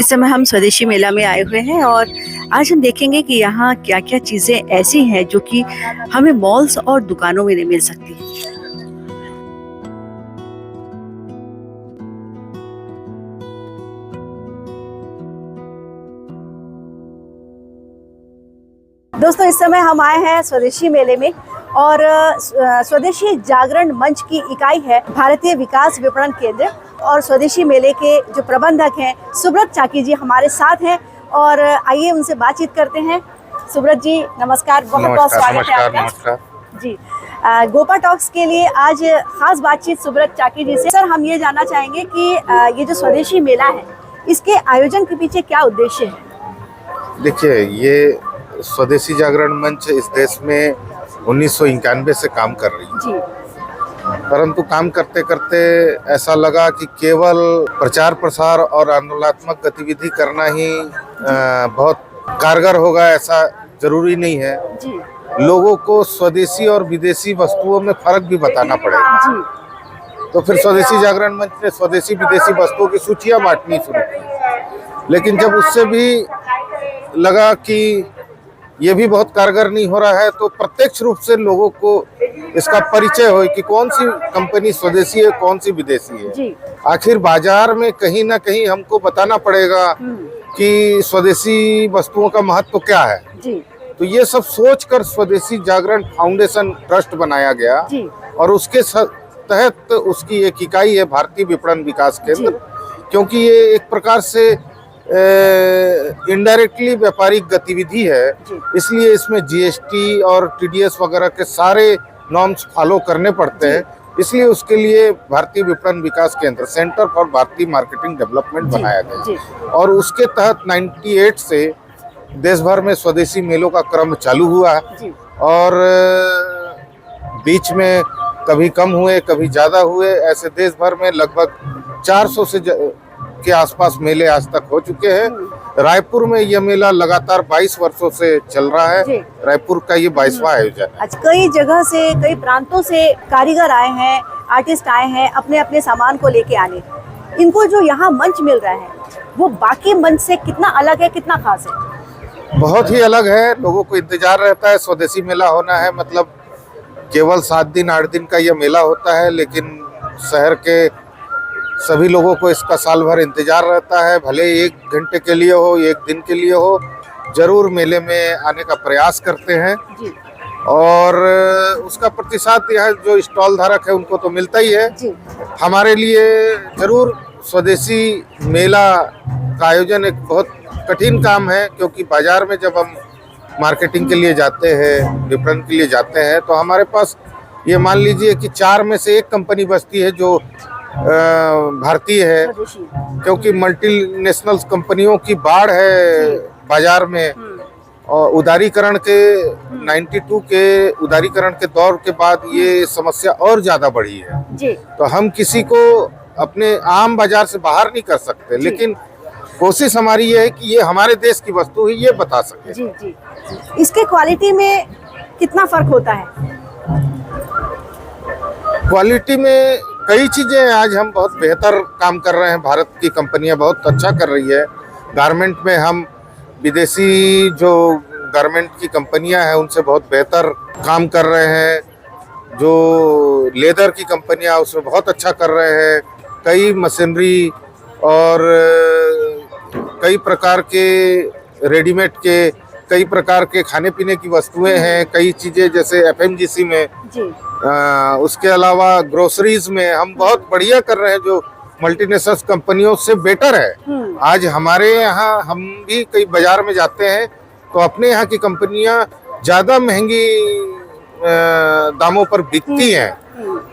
इस समय हम स्वदेशी मेला में आए हुए हैं और आज हम देखेंगे कि यहाँ क्या क्या चीजें ऐसी हैं जो कि हमें मॉल्स और दुकानों में नहीं मिल सकती। दोस्तों, इस समय हम आए हैं स्वदेशी मेले में और स्वदेशी जागरण मंच की इकाई है भारतीय विकास विपणन केंद्र और स्वदेशी मेले के जो प्रबंधक हैं सुब्रत चाकी जी हमारे साथ हैं और आइए उनसे बातचीत करते हैं। सुब्रत जी नमस्कार, बहुत बहुत स्वागत है आपका। जी, गोपा टॉक्स के लिए आज खास बातचीत सुब्रत चाकी जी से। सर, हम ये जानना चाहेंगे कि ये जो स्वदेशी मेला है इसके आयोजन के पीछे क्या उद्देश्य है? देखिए, ये स्वदेशी जागरण मंच इस देश में 1991 से काम कर रही है जी। परंतु काम करते करते ऐसा लगा कि केवल प्रचार प्रसार और आंदोलनात्मक गतिविधि करना ही बहुत कारगर होगा, ऐसा जरूरी नहीं है जी। लोगों को स्वदेशी और विदेशी वस्तुओं में फर्क भी बताना पड़ेगा जी। तो फिर स्वदेशी जागरण मंच ने स्वदेशी विदेशी वस्तुओं की सूचियां बांटनी शुरू की, लेकिन जब उससे भी लगा कि ये भी बहुत कारगर नहीं हो रहा है तो प्रत्यक्ष रूप से लोगों को इसका परिचय हो कि कौन सी कंपनी स्वदेशी है, कौन सी विदेशी है। आखिर बाजार में कहीं ना कहीं हमको बताना पड़ेगा कि स्वदेशी वस्तुओं का महत्व क्या है जी। तो ये सब सोचकर स्वदेशी जागरण फाउंडेशन ट्रस्ट बनाया गया और उसके तहत उसकी एक इकाई है भारतीय विपणन विकास केंद्र, क्योंकि ये एक प्रकार से इनडायरेक्टली व्यापारिक गतिविधि है, इसलिए इसमें जीएसटी और टीडीएस वगैरह के सारे नॉर्म्स फॉलो करने पड़ते हैं। इसलिए उसके लिए भारतीय विपणन विकास केंद्र सेंटर फॉर भारतीय मार्केटिंग डेवलपमेंट बनाया गया और उसके तहत 98 से देश भर में स्वदेशी मेलों का क्रम चालू हुआ और बीच में कभी कम हुए कभी ज्यादा हुए, ऐसे देश भर में लगभग 400 से के आसपास मेले आज तक हो चुके हैं। रायपुर में यह मेला लगातार 22 वर्षों से चल रहा है। रायपुर का ये 22वां आयोजन है। आज कई जगह से, कई प्रांतों से कारीगर आए हैं, आर्टिस्ट आए हैं अपने अपने सामान को लेके आने। इनको जो यहाँ मंच मिल रहा है वो बाकी मंच से कितना अलग है, कितना खास है? बहुत ही अलग है। लोगों को इंतजार रहता है स्वदेशी मेला होना है, मतलब केवल 7 दिन 8 दिन का यह मेला होता है, लेकिन शहर के सभी लोगों को इसका साल भर इंतजार रहता है। भले 1 घंटे के लिए हो, 1 दिन के लिए हो, जरूर मेले में आने का प्रयास करते हैं जी। और उसका प्रतिशत यह जो स्टॉल धारक है उनको तो मिलता ही है जी। हमारे लिए जरूर स्वदेशी मेला का आयोजन एक बहुत कठिन काम है, क्योंकि बाजार में जब हम मार्केटिंग के लिए जाते हैं, विपणन के लिए जाते हैं, तो हमारे पास ये मान लीजिए कि 4 में से 1 कंपनी बचती है जो भारतीय है, क्योंकि मल्टीनेशनल कंपनियों की बाढ़ है बाजार में और उदारीकरण के 92 के उदारीकरण के दौर के बाद ये समस्या और ज्यादा बढ़ी है जी। तो हम किसी को अपने आम बाजार से बाहर नहीं कर सकते, लेकिन कोशिश हमारी ये है कि ये हमारे देश की वस्तु है, ये बता सके जी जी। इसके क्वालिटी में कितना फर्क होता है? क्वालिटी में कई चीजें आज हम बहुत बेहतर काम कर रहे हैं। भारत की कंपनियां बहुत अच्छा कर रही है। गारमेंट में हम विदेशी जो गारमेंट की कंपनियां हैं उनसे बहुत बेहतर काम कर रहे हैं। जो लेदर की कंपनियां उसमें बहुत अच्छा कर रहे हैं। कई मशीनरी और कई प्रकार के रेडीमेड के, कई प्रकार के खाने पीने की वस्तुएं हैं, कई चीजें जैसे एफएमजीसी में जी। उसके अलावा ग्रोसरीज में हम बहुत बढ़िया कर रहे हैं, जो मल्टीनेशनल कंपनियों से बेटर है। आज हमारे यहाँ हम भी कई बाजार में जाते हैं तो अपने यहाँ की कंपनियां ज्यादा महंगी दामों पर बिकती हैं,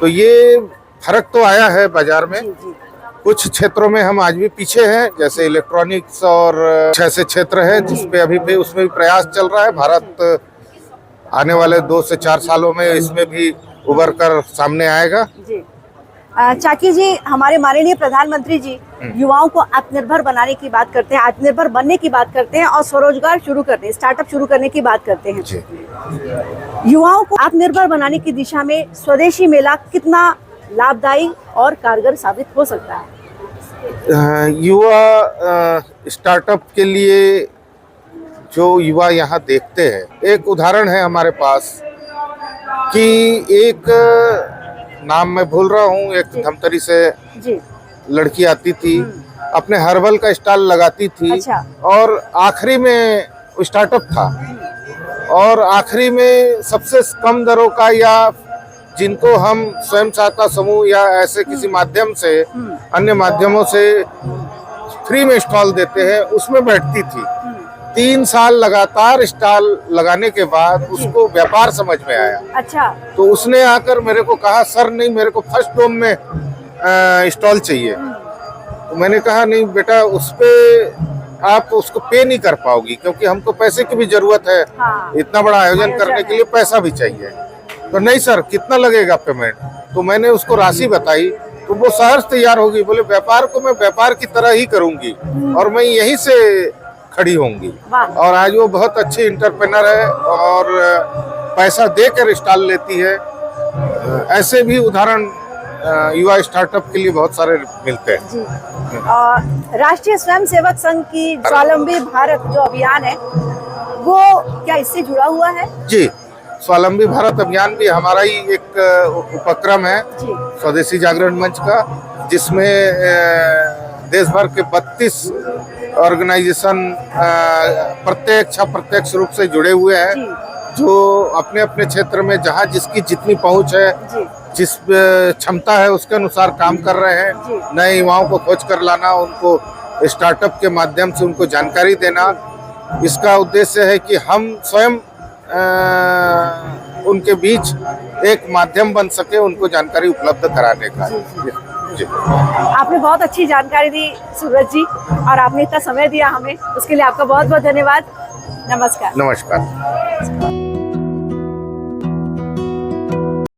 तो ये फर्क तो आया है बाजार में। कुछ क्षेत्रों में हम आज भी पीछे हैं, जैसे इलेक्ट्रॉनिक्स और ऐसे क्षेत्र है जिसपे अभी भी उसमें भी प्रयास चल रहा है। भारत आने वाले 2 से 4 सालों में इसमें भी उभर कर सामने आएगा जी। चाकी जी, हमारे माननीय प्रधानमंत्री जी युवाओं को आत्मनिर्भर बनाने की बात करते हैं, आत्मनिर्भर बनने की बात करते हैं और स्वरोजगार शुरू करने, स्टार्टअप शुरू करने की बात करते हैं जी। युवाओं को आत्मनिर्भर बनाने की दिशा में स्वदेशी मेला कितना लाभदायी और कारगर साबित हो सकता है? युवा स्टार्टअप के लिए जो युवा यहाँ देखते हैं, एक उदाहरण है हमारे पास कि एक नाम मैं भूल रहा हूँ, एक धमतरी से जी। लड़की आती थी, अपने हर्बल का स्टॉल लगाती थी। अच्छा। और आखिरी में स्टार्टअप था और आखिरी में सबसे कम दरों का, या जिनको हम स्वयं सहायता समूह या ऐसे किसी माध्यम से, अन्य माध्यमों से फ्री में स्टॉल देते हैं, उसमें बैठती थी। 3 साल लगातार स्टॉल लगाने के बाद उसको व्यापार समझ में आया। अच्छा। तो उसने आकर मेरे को कहा, सर नहीं, मेरे को फर्स्ट डोम में स्टॉल चाहिए। तो मैंने कहा, नहीं बेटा, उस पे आप उसको पे नहीं कर पाओगी, क्योंकि हमको पैसे की भी जरूरत है। हाँ। इतना बड़ा आयोजन करने के लिए पैसा भी चाहिए। तो नहीं सर, कितना लगेगा पेमेंट? तो मैंने उसको राशि बताई, तो वो सहर्ष तैयार होगी, बोले व्यापार को मैं व्यापार की तरह ही करूंगी और मैं यहीं से खड़ी होंगी। और आज वो बहुत अच्छी इंटरप्रेनर है और पैसा देकर स्टॉल लेती है। ऐसे भी उदाहरण युवा स्टार्टअप के लिए बहुत सारे मिलते हैं जी। और राष्ट्रीय स्वयंसेवक संघ की स्वावलंबी भारत जो अभियान है, वो क्या इससे जुड़ा हुआ है? जी, स्वावलंबी भारत अभियान भी हमारा ही एक उपक्रम है स्वदेशी जागरण मंच का, जिसमें देश भर के 32 ऑर्गेनाइजेशन प्रत्यक्ष अप्रत्यक्ष रूप से जुड़े हुए हैं, जो अपने अपने क्षेत्र में जहाँ जिसकी जितनी पहुंच है, जिस क्षमता है, उसके अनुसार काम कर रहे हैं। नए युवाओं को खोज कर लाना, उनको स्टार्टअप के माध्यम से उनको जानकारी देना, इसका उद्देश्य है कि हम स्वयं उनके बीच एक माध्यम बन सके, उनको जानकारी उपलब्ध कराने का। जी। आपने बहुत अच्छी जानकारी दी सूरज जी, और आपने इतना समय दिया हमें, उसके लिए आपका बहुत बहुत धन्यवाद। नमस्कार। नमस्कार।